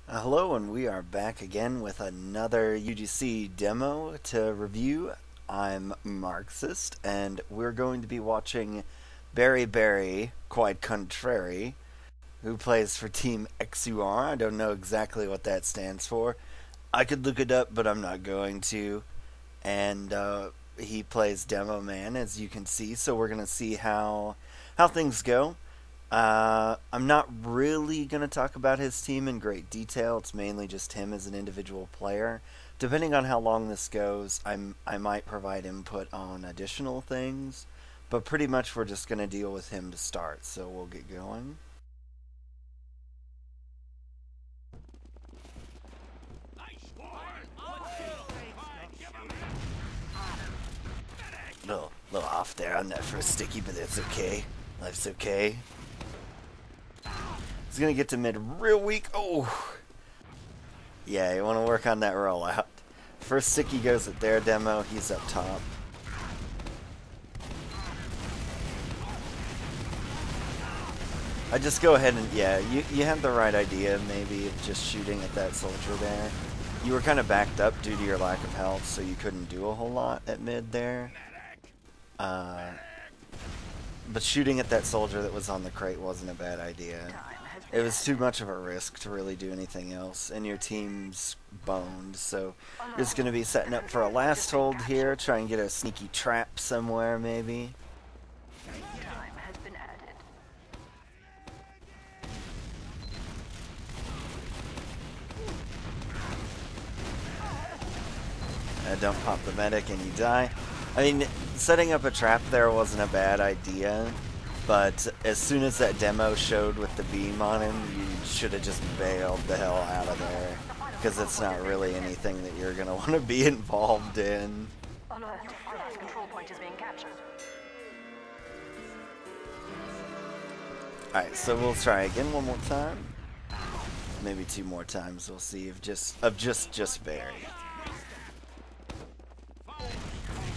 Hello, and we are back again with another UGC demo to review. I'm Marxist, and we're going to be watching Barry, quite contrary, who plays for Team XUR. I don't know exactly what that stands for. I could look it up, but I'm not going to. And he plays Demoman, as you can see, so we're going to see how things go. I'm not really going to talk about his team in great detail. It's mainly just him as an individual player. Depending on how long this goes, I might provide input on additional things. But pretty much we're just going to deal with him to start, so we'll get going. Little off there on that first sticky, but that's okay. Life's okay. He's gonna get to mid real weak. Oh, yeah, you want to work on that rollout. First sticky goes at their demo. He's up top. I just go ahead and yeah, you had the right idea maybe of just shooting at that soldier there. You were kind of backed up due to your lack of health, so you couldn't do a whole lot at mid there. But shooting at that soldier that was on the crate wasn't a bad idea. It was too much of a risk to really do anything else, and your team's boned, so you're just going to be setting up for a last hold here, try and get a sneaky trap somewhere, maybe. Don't pop the medic and you die. I mean, setting up a trap there wasn't a bad idea, but as soon as that demo showed with the beam on him, you should have just bailed the hell out of there, because it's not really anything that you're going to want to be involved in. Alert, that control point is being captured. Alright, so we'll try again one more time. Maybe two more times, we'll see if just Barry.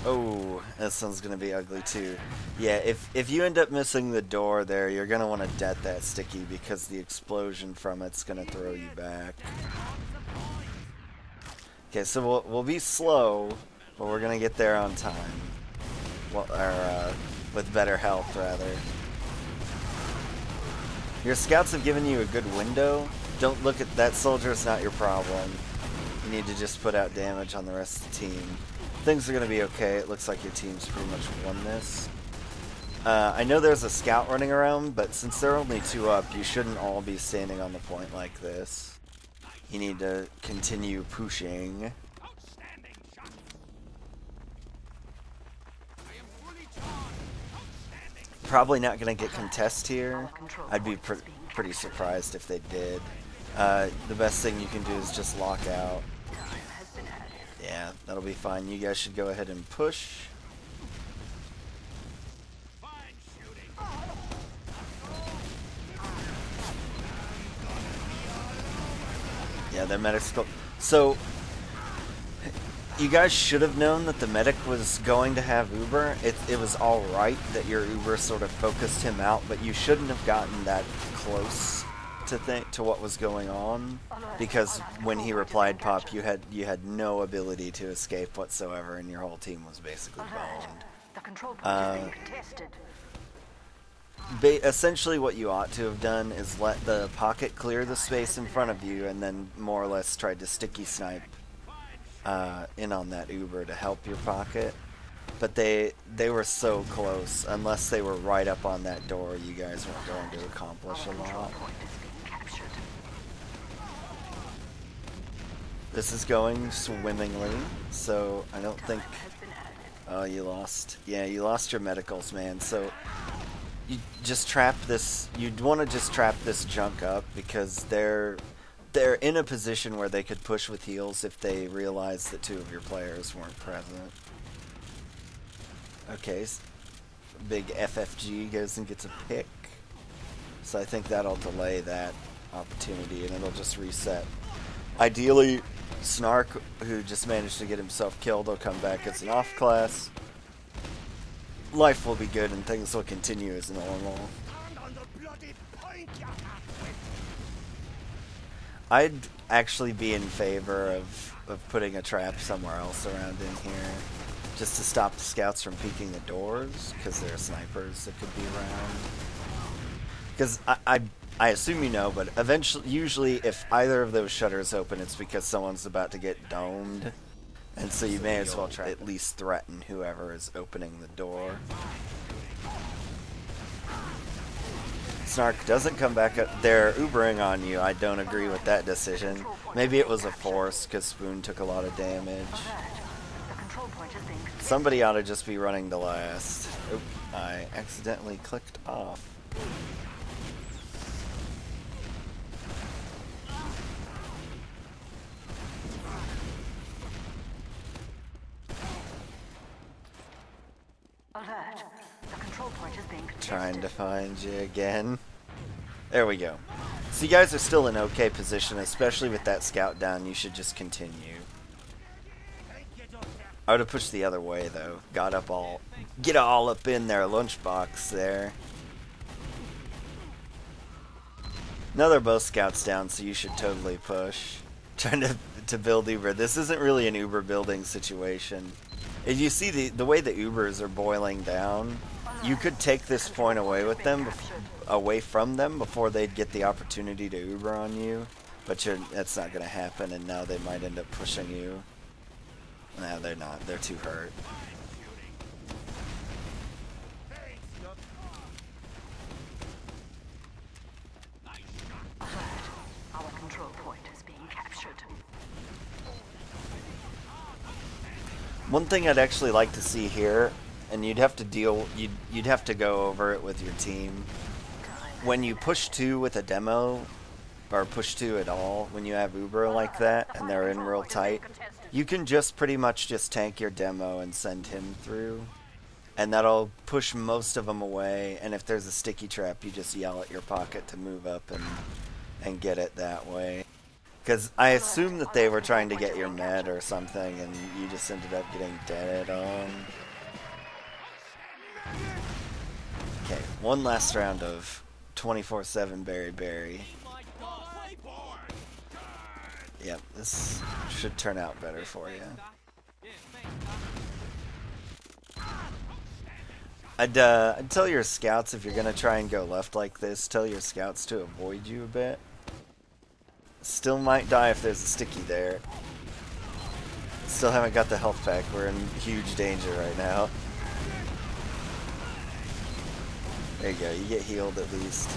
Oh, this one's gonna be ugly too. Yeah, if you end up missing the door there, you're gonna want to det that sticky because the explosion from it's gonna throw you back. Okay, so we'll be slow, but we're gonna get there on time. Well, or with better health rather. Your scouts have given you a good window. Don't look at that soldier; it's not your problem. You need to just put out damage on the rest of the team. Things are going to be okay. It looks like your team's pretty much won this. I know there's a scout running around, but since there are only two up, you shouldn't all be standing on the point like this. You need to continue pushing. Probably not going to get contest here. I'd be pretty surprised if they did. The best thing you can do is just lock out. Yeah, that'll be fine. You guys should go ahead and push. Yeah, their medic's go. So, you guys should have known that the medic was going to have Uber. It was alright that your Uber sort of focused him out, but you shouldn't have gotten that close to what was going on, because when he replied pop, you had no ability to escape whatsoever, and your whole team was basically boned. Essentially what you ought to have done is let the pocket clear the space in front of you, and then more or less tried to sticky snipe in on that Uber to help your pocket. But they were so close. Unless they were right up on that door, you guys weren't going to accomplish a lot. This is going swimmingly, so I don't think... Oh, you lost. Yeah, you lost your medicals, man. So you just trap this... You'd want to just trap this junk up, because they're in a position where they could push with heals if they realized that two of your players weren't present. Okay, big FFG goes and gets a pick. So I think that'll delay that opportunity, and it'll just reset. Ideally, Snark, who just managed to get himself killed, will come back as an off class. Life will be good and things will continue as I'd actually be in favor of putting a trap somewhere else around in here, just to stop the scouts from peeking the doors, because there are snipers that could be around. Because I assume you know, but eventually, usually, if either of those shutters open, it's because someone's about to get domed, and so you may as well try at least threaten whoever is opening the door. Snark doesn't come back up. They're Ubering on you. I don't agree with that decision. Maybe it was a force, because Spoon took a lot of damage. Somebody ought to just be running the last. Oop, I accidentally clicked off. Alert. The control point is being contested. Trying to find you again. There we go. So you guys are still in okay position, especially with that scout down. You should just continue. I would have pushed the other way though. Get all up in their lunchbox there. Now they're both scouts down, so you should totally push. Trying to build Uber. This isn't really an Uber building situation. If you see the way the Ubers are boiling down, you could take this point away from them before they'd get the opportunity to Uber on you. But that's not going to happen, and now they might end up pushing you. No, they're not. They're too hurt. Our control point is being captured. One thing I'd actually like to see here, and you'd have to go over it with your team. When you push 2 with a demo, or push 2 at all, when you have Uber like that, and they're in real tight, you can just pretty much just tank your demo and send him through. And that'll push most of them away, and if there's a sticky trap, you just yell at your pocket to move up and get it that way. Because I assume that they were trying to get your med or something, and you just ended up getting dead on. Okay, one last round of 24/7 Berry. Yep, this should turn out better for you. I'd tell your scouts, if you're going to try and go left like this, tell your scouts to avoid you a bit. Still might die if there's a sticky there. Still haven't got the health pack. We're in huge danger right now. There you go. You get healed at least.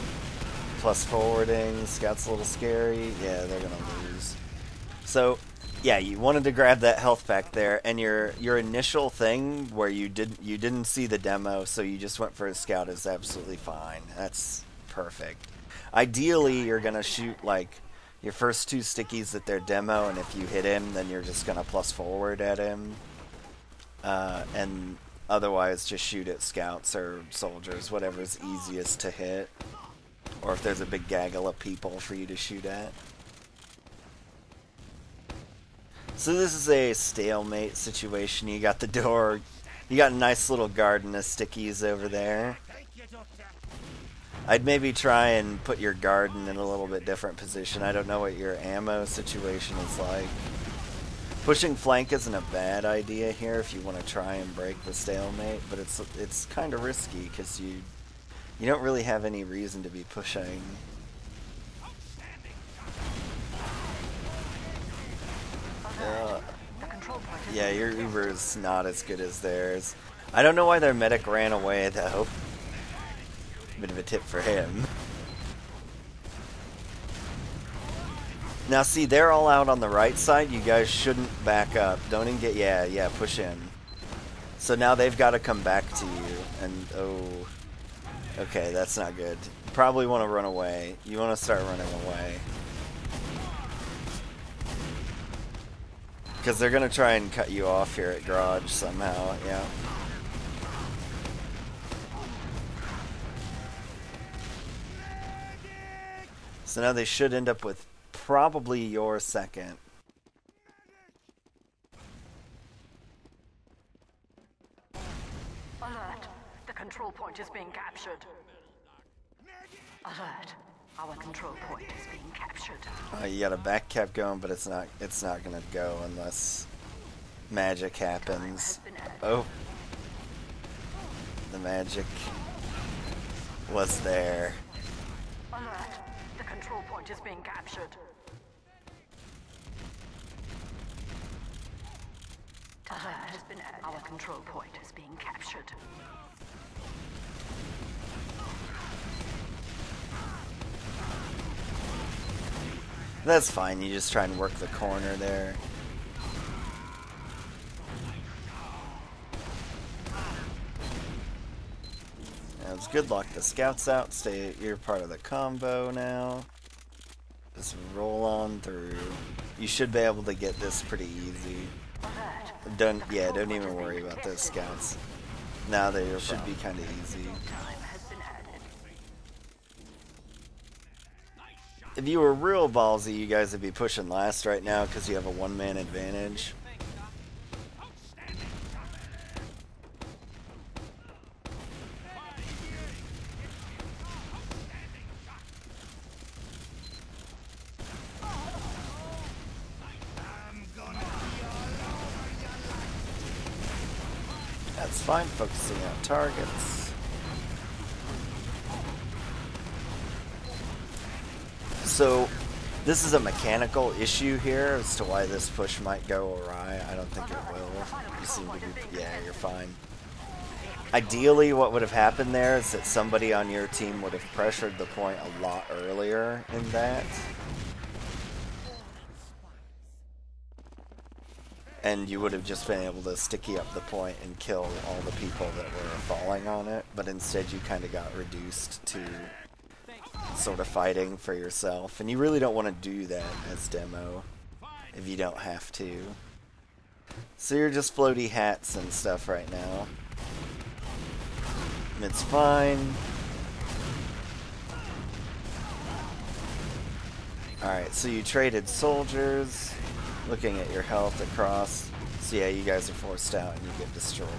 Plus forwarding. Scout's a little scary. Yeah, they're going to lose. So, yeah, you wanted to grab that health pack there, and your initial thing where you didn't see the demo, so you just went for a scout is absolutely fine. That's perfect. Ideally, you're going to shoot like your first 2 stickies at their demo, and if you hit him, then you're just going to plus forward at him. And otherwise, just shoot at scouts or soldiers, whatever's easiest to hit. Or if there's a big gaggle of people for you to shoot at. So this is a stalemate situation. You got the door. You got a nice little garden of stickies over there. I'd maybe try and put your garden in a little bit different position. I don't know what your ammo situation is like. Pushing flank isn't a bad idea here if you want to try and break the stalemate, but it's kind of risky because you don't really have any reason to be pushing. Yeah, your Uber's not as good as theirs. I don't know why their medic ran away though. Bit of a tip for him. Now see, they're all out on the right side. You guys shouldn't back up. Don't even get, yeah, push in. So now they've got to come back to you. And, oh. Okay, that's not good. Probably want to run away. You want to start running away. Because they're going to try and cut you off here at garage somehow, yeah. So now they should end up with probably your second. Alert. The control point is being captured. Alert. Our control control point is being captured. You got a back cap going, but it's not gonna go unless magic happens. Oh, the magic was there. Alert! The control point is being captured. Time has been added. Our control point is being captured. That's fine, you just try and work the corner there. That was good luck. The scout's out. You're part of the combo now. Just roll on through. You should be able to get this pretty easy. Don't even worry about those scouts. Now they should be kind of easy. If you were real ballsy, you guys would be pushing last right now because you have a one-man advantage. That's fine, focusing on targets. So, this is a mechanical issue here as to why this push might go awry. I don't think it will. You seem to be, yeah, you're fine. Ideally, what would have happened there is that somebody on your team would have pressured the point a lot earlier in that. And you would have just been able to sticky up the point and kill all the people that were falling on it. But instead you kind of got reduced to sort of fighting for yourself. And you really don't want to do that as demo if you don't have to. So you're just floaty hats and stuff right now. And it's fine. Alright, so you traded soldiers. Looking at your health across. So yeah, you guys are forced out and you get destroyed.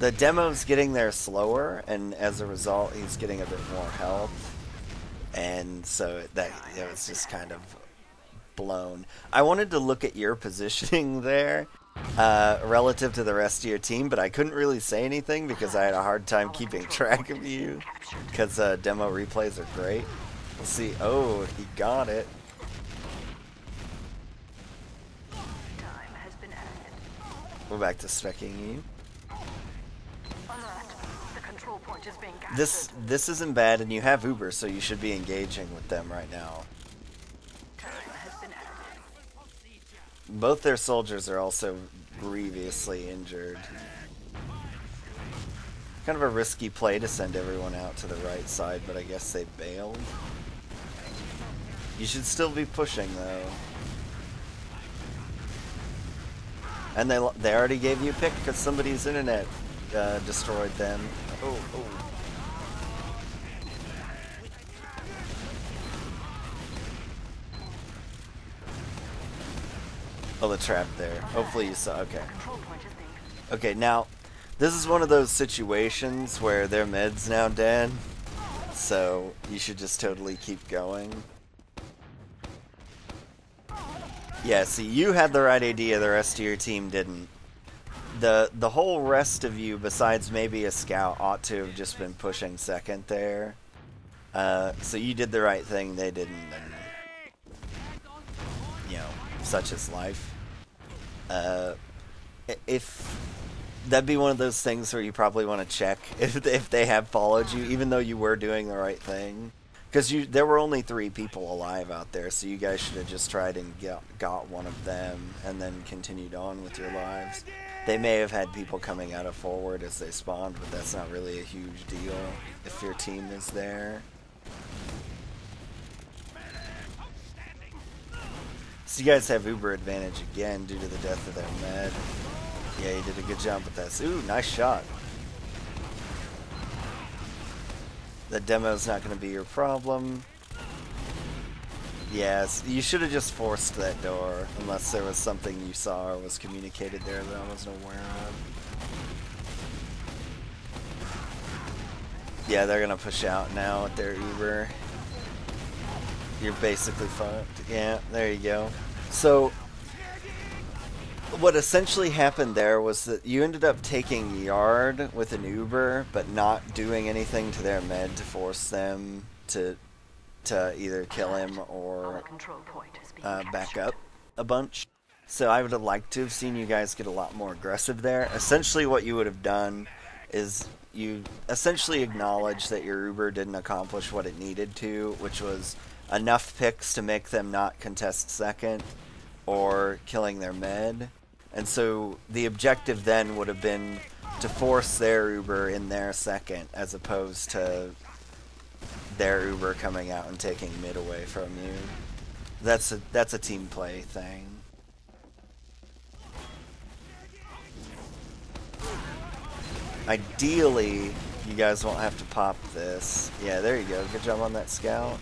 The demo's getting there slower, and as a result, he's getting a bit more health. And so it was just kind of blown. I wanted to look at your positioning there relative to the rest of your team, but I couldn't really say anything because I had a hard time keeping track of you. Because demo replays are great. We'll see. Oh, he got it. We're back to specking you. This isn't bad, and you have Uber, so you should be engaging with them right now. Both their soldiers are also grievously injured. Kind of a risky play to send everyone out to the right side, but I guess they bailed. You should still be pushing, though. And they already gave you a pick because somebody's internet destroyed them. Oh. Oh, the trap there. Hopefully you saw. Okay. Okay, now, this is one of those situations where their med's now dead. So, you should just totally keep going. Yeah, see, you had the right idea, the rest of your team didn't. The whole rest of you, besides maybe a scout, ought to have just been pushing second there. So you did the right thing, they didn't, and, you know, such is life. If that'd be one of those things where you probably want to check if they have followed you, even though you were doing the right thing. Because there were only 3 people alive out there, so you guys should have just tried and got one of them and then continued on with your lives. They may have had people coming out of forward as they spawned, but that's not really a huge deal if your team is there. So you guys have Uber advantage again due to the death of their med. Yeah, you did a good job with that. Ooh, nice shot. The demo's not going to be your problem. Yes, you should have just forced that door, unless there was something you saw or was communicated there that I wasn't aware of. Yeah, they're going to push out now with their Uber. you're basically fucked. Yeah, there you go. So what essentially happened there was that you ended up taking Yard with an Uber, but not doing anything to their med to force them to either kill him or back up a bunch. So I would have liked to have seen you guys get a lot more aggressive there. Essentially what you would have done is you essentially acknowledge that your Uber didn't accomplish what it needed to, which was enough picks to make them not contest second or killing their med. And so the objective then would have been to force their Uber in their second as opposed to their Uber coming out and taking mid away from you. That's a team play thing. Ideally, you guys won't have to pop this. Yeah, there you go. Good job on that scout.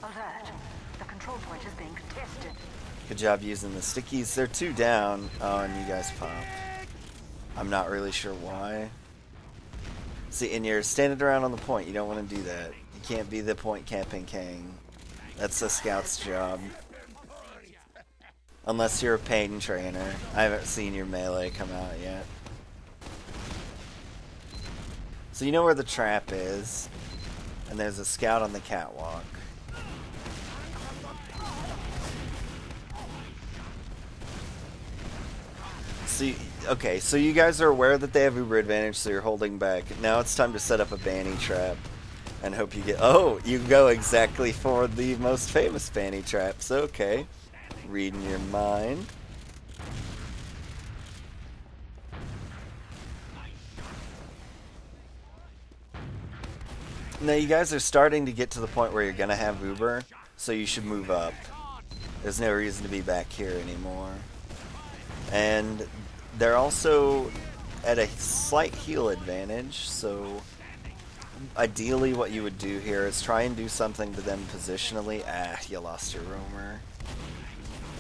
Alert. The control point is being contested. Good job using the stickies. They're 2 down. Oh, and you guys popped. I'm not really sure why. See, and you're standing around on the point. You don't want to do that. You can't be the point camping king. That's the scout's job. Unless you're a pain trainer. I haven't seen your melee come out yet. So you know where the trap is. And there's a scout on the catwalk. See, okay, so you guys are aware that they have Uber advantage, so you're holding back. Now it's time to set up a banny trap and hope you get... Oh, you go exactly for the most famous banny traps. Okay. Reading your mind. Now you guys are starting to get to the point where you're going to have Uber, so you should move up. There's no reason to be back here anymore. And they're also at a slight heal advantage, so ideally what you would do here is try and do something to them positionally. Ah, you lost your roamer.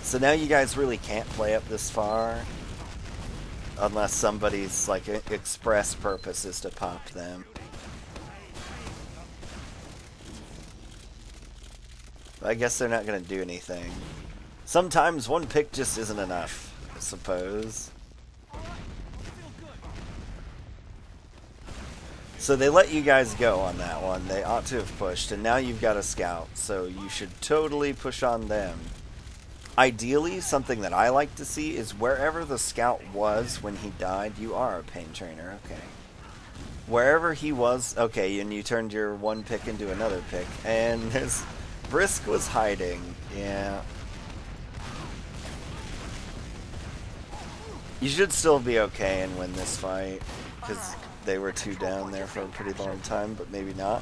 So now you guys really can't play up this far unless somebody's like express purpose is to pop them. But I guess they're not going to do anything. Sometimes one pick just isn't enough, I suppose. So they let you guys go on that one. They ought to have pushed, and now you've got a scout, so you should totally push on them. Ideally, something that I like to see is wherever the scout was when he died, you are a pain trainer, okay. Wherever he was, okay, and you turned your one pick into another pick, and there's... Brisk was hiding, yeah. You should still be okay and win this fight, because they were 2 down there for a pretty long time, but maybe not.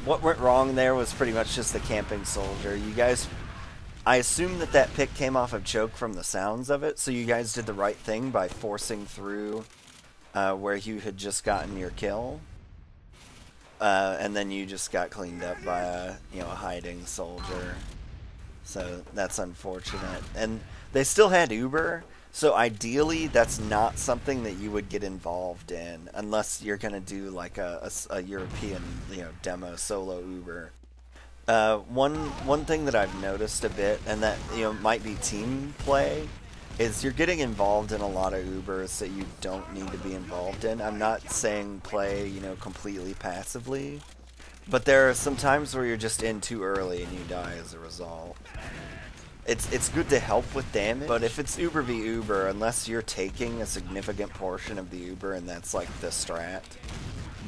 What went wrong there was pretty much just the camping soldier. You guys, I assume that pick came off of choke from the sounds of it, so you guys did the right thing by forcing through where you had just gotten your kill. And then you just got cleaned up by a hiding soldier. So that's unfortunate. And they still had Uber, so ideally that's not something that you would get involved in unless you're gonna do like a European demo solo Uber. One thing that I've noticed a bit, and that might be team play, is you're getting involved in a lot of Ubers that you don't need to be involved in. I'm not saying play, completely passively, but there are some times where you're just in too early and you die as a result. It's good to help with damage, but if it's Uber v Uber, unless you're taking a significant portion of the Uber and that's like the strat,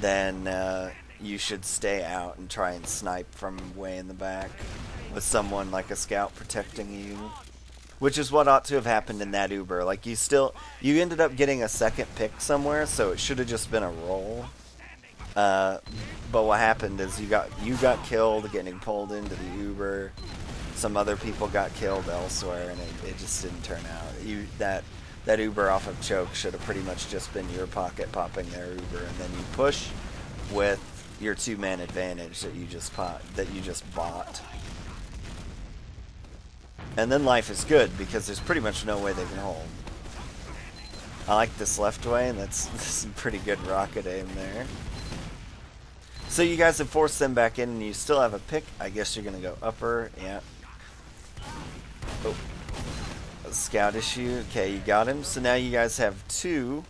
then you should stay out and try and snipe from way in the back with someone like a scout protecting you. Which is what ought to have happened in that Uber. Like, you ended up getting a second pick somewhere, so it should have just been a roll. But what happened is you got killed getting pulled into the Uber. Some other people got killed elsewhere, and it just didn't turn out. That Uber off of choke should have pretty much just been your pocket popping their Uber, and then you push with your 2-man advantage that you just bought. And then life is good, because there's pretty much no way they can hold. I like this left way, and that's some pretty good rocket aim there. So you guys have forced them back in, and you still have a pick. I guess you're gonna go upper. Yeah. Oh, a scout issue. Okay, you got him. So now you guys have two.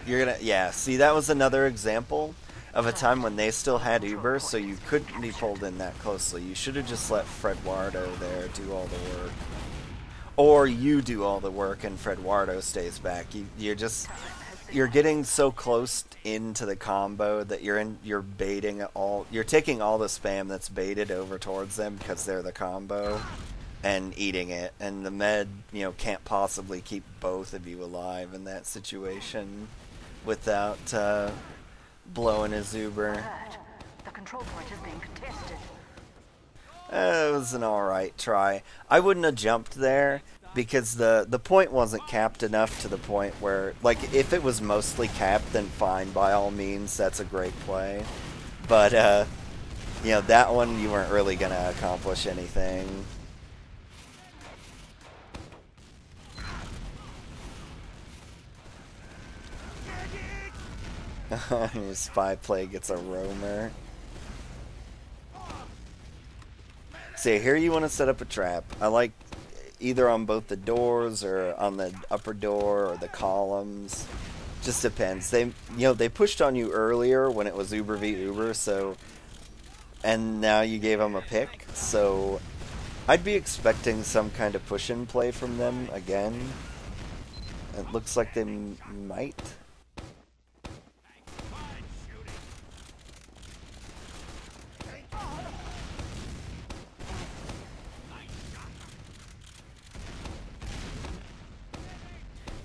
You're gonna, yeah. See, that was another example of a time when they still had Uber, so you couldn't be pulled in that closely. You should have just let Fredwardo there do all the work, or you do all the work and Fredwardo stays back. You're getting so close into the combo that you're baiting all. You're taking all the spam that's baited over towards them because they're the combo, and eating it. And the med, can't possibly keep both of you alive in that situation without blowing his Uber. The control point is being contested. It was an alright try. I wouldn't have jumped there because the point wasn't capped enough to the point where, like, if it was mostly capped, then fine, by all means, that's a great play. But, that one you weren't really going to accomplish anything. Your spy play gets a roamer. See, here you want to set up a trap. I like either on both the doors or on the upper door or the columns. Just depends. They pushed on you earlier when it was Uber v Uber, so, and now you gave them a pick, so I'd be expecting some kind of push-in play from them again. It looks like they might.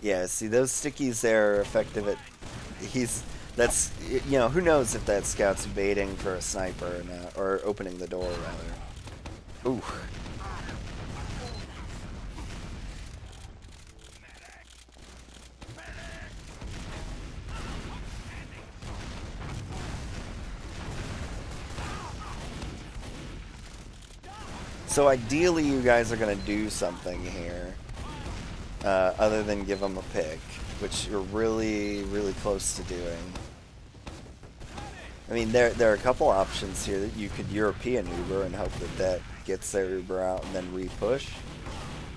Yeah, see, those stickies there are effective at... who knows if that scout's baiting for a sniper or not, or opening the door, rather. Ooh. So ideally you guys are going to do something here. Other than give them a pick, which you're really, really close to doing. I mean, there are a couple options here that you could European Uber and hope that gets their Uber out and then re-push.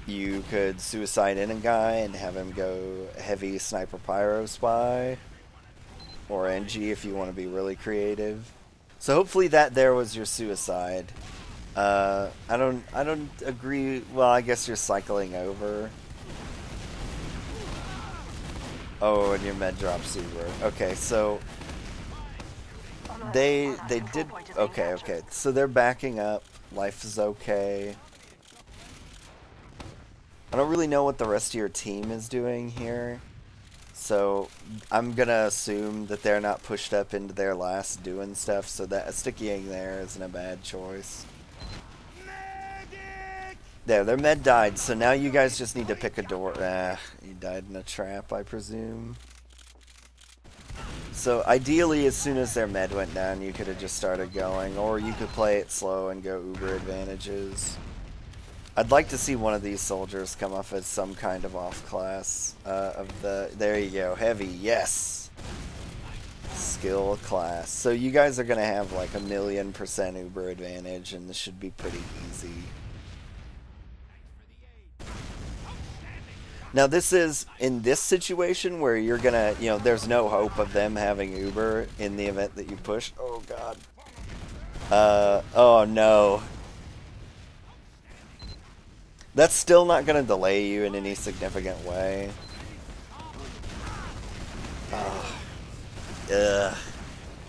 You could suicide in a guy and have him go heavy sniper pyro spy, or NG if you want to be really creative. So hopefully that there was your suicide. I don't agree. Well, I guess you're cycling over. Oh, and your med drop super. Okay, so they did. Okay. So they're backing up. Life is okay. I don't really know what the rest of your team is doing here, so I'm gonna assume that they're not pushed up into their last doing stuff. So that stickying there isn't a bad choice. There, their med died, so now you guys just need to pick a door. You died in a trap, I presume. So ideally, as soon as their med went down, you could have just started going, or you could play it slow and go Uber advantages. I'd like to see one of these soldiers come off as some kind of off class of the... There you go, heavy, yes! Skill class. So you guys are going to have like 1,000,000% Uber advantage, and this should be pretty easy. Now this is, in this situation where you're gonna, there's no hope of them having Uber in the event that you push. Oh god. Oh no. That's still not gonna delay you in any significant way.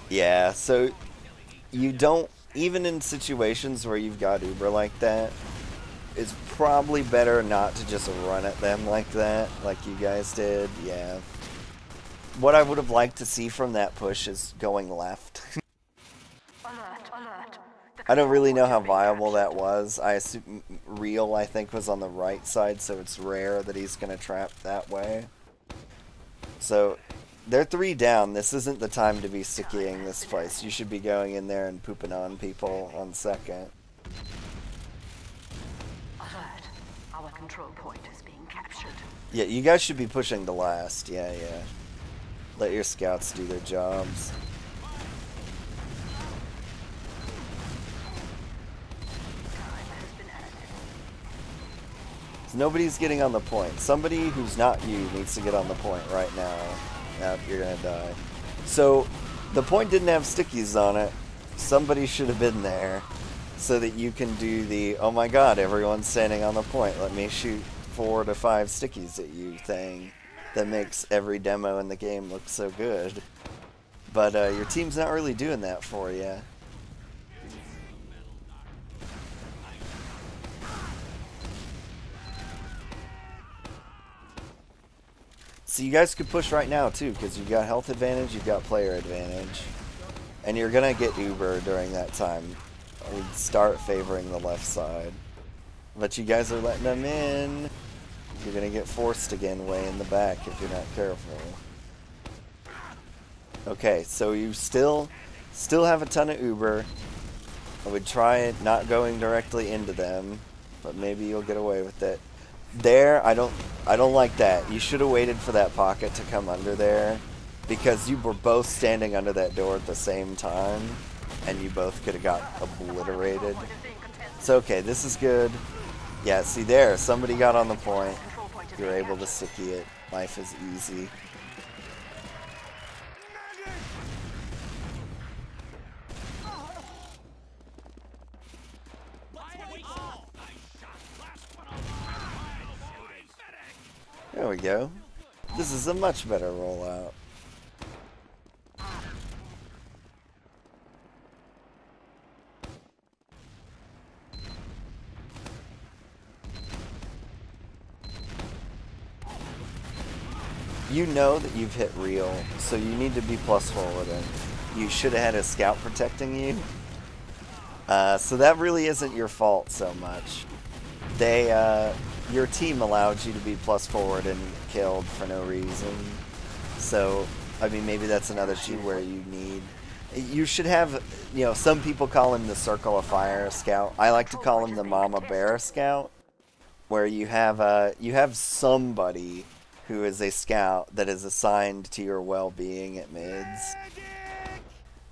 Yeah, so you don't, even in situations where you've got Uber like that, it's probably better not to just run at them like that, like you guys did. Yeah. What I would have liked to see from that push is going left. Alert. I don't really know how viable that was. I assume Real, I think, was on the right side, so it's rare that he's going to trap that way. So, they're 3 down. This isn't the time to be stickying this place. You should be going in there and pooping on people on second. Our control point is being captured. Yeah, you guys should be pushing the last. Yeah. Let your scouts do their jobs. Nobody's getting on the point. Somebody who's not you needs to get on the point right now. Now you're gonna die. So, the point didn't have stickies on it. Somebody should have been there so that you can do the, oh my god, everyone's standing on the point, let me shoot 4 to 5 stickies at you thing that makes every demo in the game look so good. But your team's not really doing that for you. So you guys could push right now too, because you've got health advantage, you've got player advantage. And you're gonna get Uber during that time. I would start favoring the left side. But you guys are letting them in. You're gonna get forced again way in the back if you're not careful. Okay, so you still have a ton of Uber. I would try it not going directly into them, but maybe you'll get away with it. There, I don't like that. You should have waited for that pocket to come under there, because you were both standing under that door at the same time, and you both could have got obliterated. So okay, this is good. Yeah, see there, somebody got on the point. You're able to sticky it. Life is easy. There we go. This is a much better rollout. You know that you've hit real, so you need to be plus forwarding. You should have had a scout protecting you. So that really isn't your fault so much. Your team allowed you to be plus forward and killed for no reason. So, I mean, maybe that's another team where you need... You should have, you know, some people call him the Circle of Fire Scout. I like to call him the Mama Bear Scout, where you have somebody who is a scout that is assigned to your well-being at mids.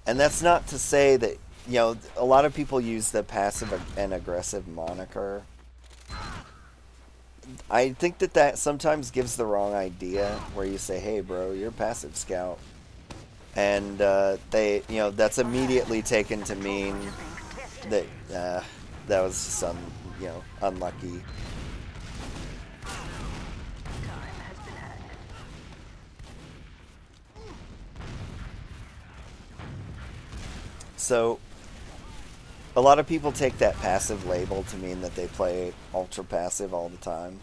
And that's not to say that, you know, a lot of people use the passive and aggressive moniker. I think that sometimes gives the wrong idea, where you say, hey bro, you're a passive scout. And you know, that's immediately taken to mean that that was some, you know, unlucky. So, a lot of people take that passive label to mean that they play ultra passive all the time.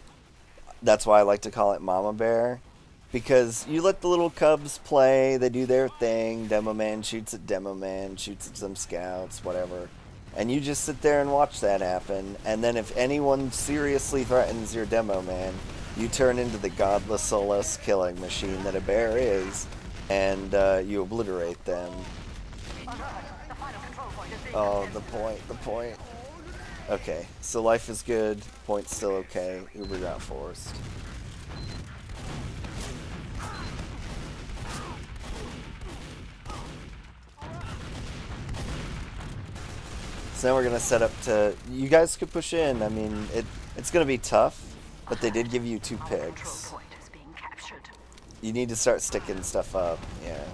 That's why I like to call it Mama Bear. Because you let the little cubs play, they do their thing, Demoman shoots at Demoman, shoots at some scouts, whatever. And you just sit there and watch that happen, and then if anyone seriously threatens your Demoman, you turn into the godless, soulless killing machine that a bear is, and you obliterate them. Oh, the point. Okay, so life is good, point's still okay, Uber got forced. So now we're going to set up to... You guys could push in, I mean, it's going to be tough, but they did give you 2 picks. You need to start sticking stuff up, yeah.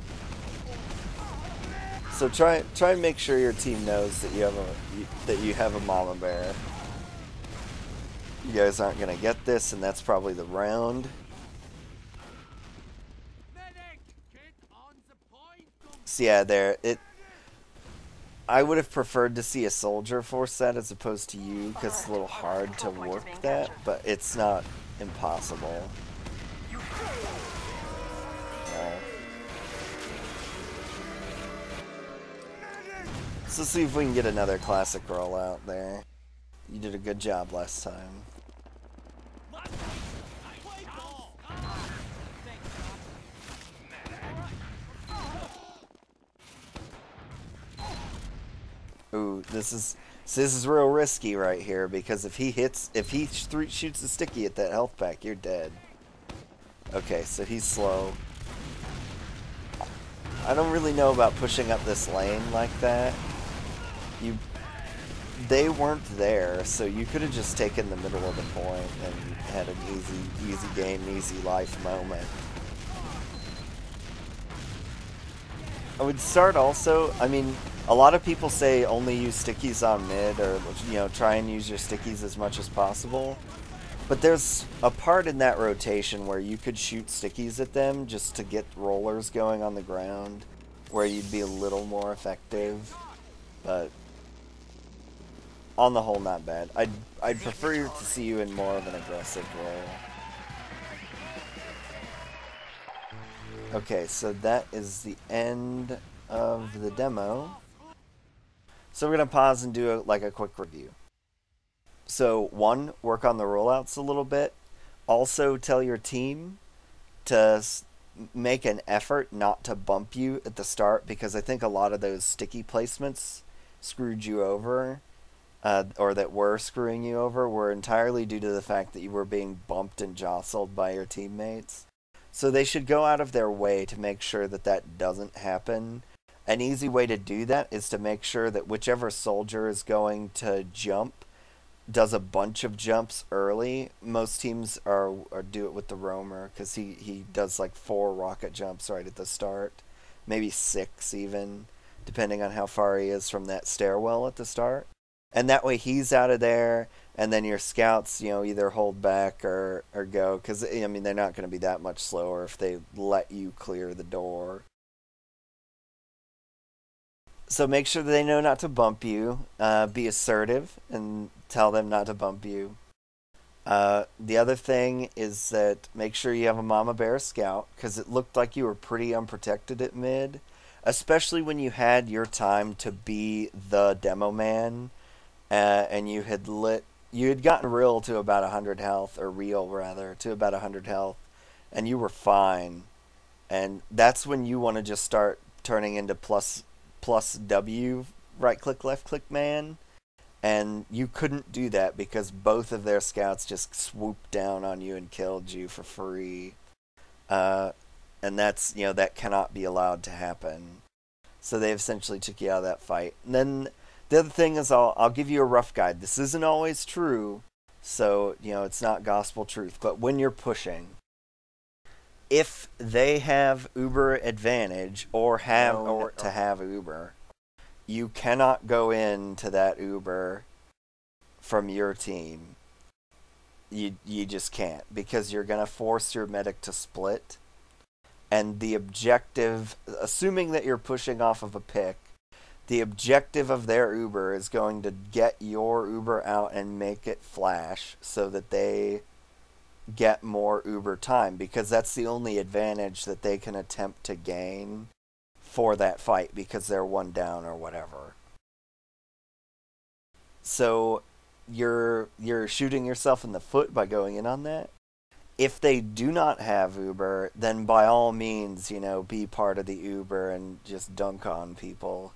So try and make sure your team knows that you have a Mama Bear. You guys aren't gonna get this, and that's probably the round. So yeah, I would have preferred to see a soldier force that as opposed to you, because it's a little hard to work that, but it's not impossible. So let's see if we can get another classic rollout there. You did a good job last time. Ooh, this is real risky right here, because if he shoots a sticky at that health pack, you're dead. Okay, so he's slow. I don't really know about pushing up this lane like that. They weren't there, so you could have just taken the middle of the point and had an easy game, easy life moment. I would start also, I mean, a lot of people say only use stickies on mid, or, you know, try and use your stickies as much as possible. But there's a part in that rotation where you could shoot stickies at them just to get rollers going on the ground, where you'd be a little more effective. But on the whole, not bad. I'd prefer to see you in more of an aggressive role. Okay, so that is the end of the demo. So we're going to pause and do a quick review. So, 1, work on the rollouts a little bit. Also, tell your team to make an effort not to bump you at the start, because I think a lot of those sticky placements screwed you over, or that were screwing you over, were entirely due to the fact that you were being bumped and jostled by your teammates. So they should go out of their way to make sure that that doesn't happen. An easy way to do that is to make sure that whichever soldier is going to jump does a bunch of jumps early. Most teams are do it with the roamer, because he does like 4 rocket jumps right at the start, maybe 6 even, depending on how far he is from that stairwell at the start. And that way he's out of there, and then your scouts, you know, either hold back or go, because, I mean, they're not going to be that much slower if they let you clear the door. So make sure that they know not to bump you. Be assertive and tell them not to bump you. The other thing is that make sure you have a Mama Bear Scout, because it looked like you were pretty unprotected at mid, especially when you had your time to be the Demoman, and you had gotten real to about 100 health, or real rather, to about 100 health, and you were fine. And that's when you want to just start turning into plus W, right click, left click man. And you couldn't do that because both of their scouts just swooped down on you and killed you for free. And that's, you know, that cannot be allowed to happen. So they essentially took you out of that fight. And then the other thing is, I'll give you a rough guide. This isn't always true, so, you know, it's not gospel truth. But when you're pushing, if they have Uber advantage or have Uber, you cannot go into that Uber from your team. You just can't, because you're going to force your medic to split. And the objective, assuming that you're pushing off of a pick, the objective of their Uber is going to get your Uber out and make it flash so that they get more Uber time, because that's the only advantage that they can attempt to gain for that fight, because they're 1 down or whatever. So you're shooting yourself in the foot by going in on that. If they do not have Uber, then by all means, you know, be part of the Uber and just dunk on people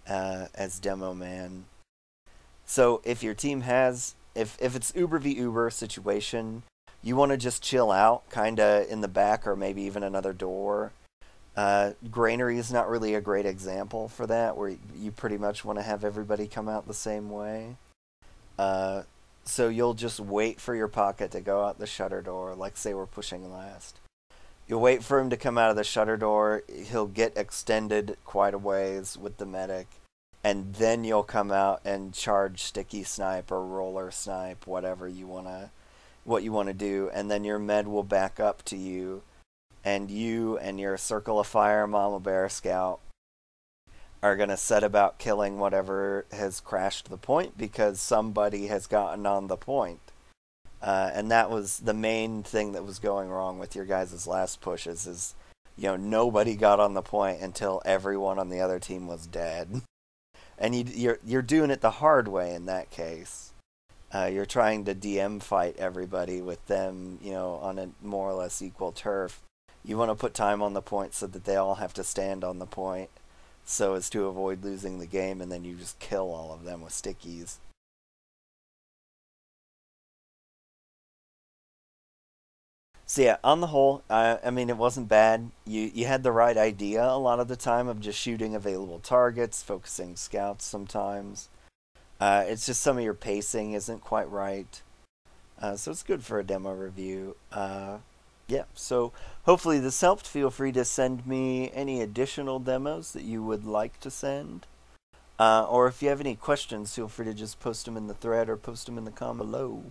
as Demoman. So if your team has, if it's Uber v Uber situation, you want to just chill out, kind of in the back or maybe even another door. Granary is not really a great example for that, where you pretty much want to have everybody come out the same way. So you'll just wait for your pocket to go out the shutter door, like say we're pushing last. You'll wait for him to come out of the shutter door, he'll get extended quite a ways with the medic, and then you'll come out and charge sticky snipe or roller snipe, whatever you what you want to do, and then your med will back up to you, and you and your Circle of Fire Mama Bear Scout are going to set about killing whatever has crashed the point, because somebody has gotten on the point. And that was the main thing that was going wrong with your guys' last pushes, is, you know, nobody got on the point until everyone on the other team was dead. And you're doing it the hard way in that case. You're trying to DM fight everybody with them, you know, on a more or less equal turf. You want to put time on the point so that they all have to stand on the point, so as to avoid losing the game, and then you just kill all of them with stickies. So yeah, on the whole, I mean, it wasn't bad. You had the right idea a lot of the time of just shooting available targets, focusing scouts sometimes. It's just some of your pacing isn't quite right. So it's good for a demo review. Yeah, so hopefully this helped. Feel free to send me any additional demos that you would like to send. Or if you have any questions, feel free to just post them in the thread or post them in the comment below.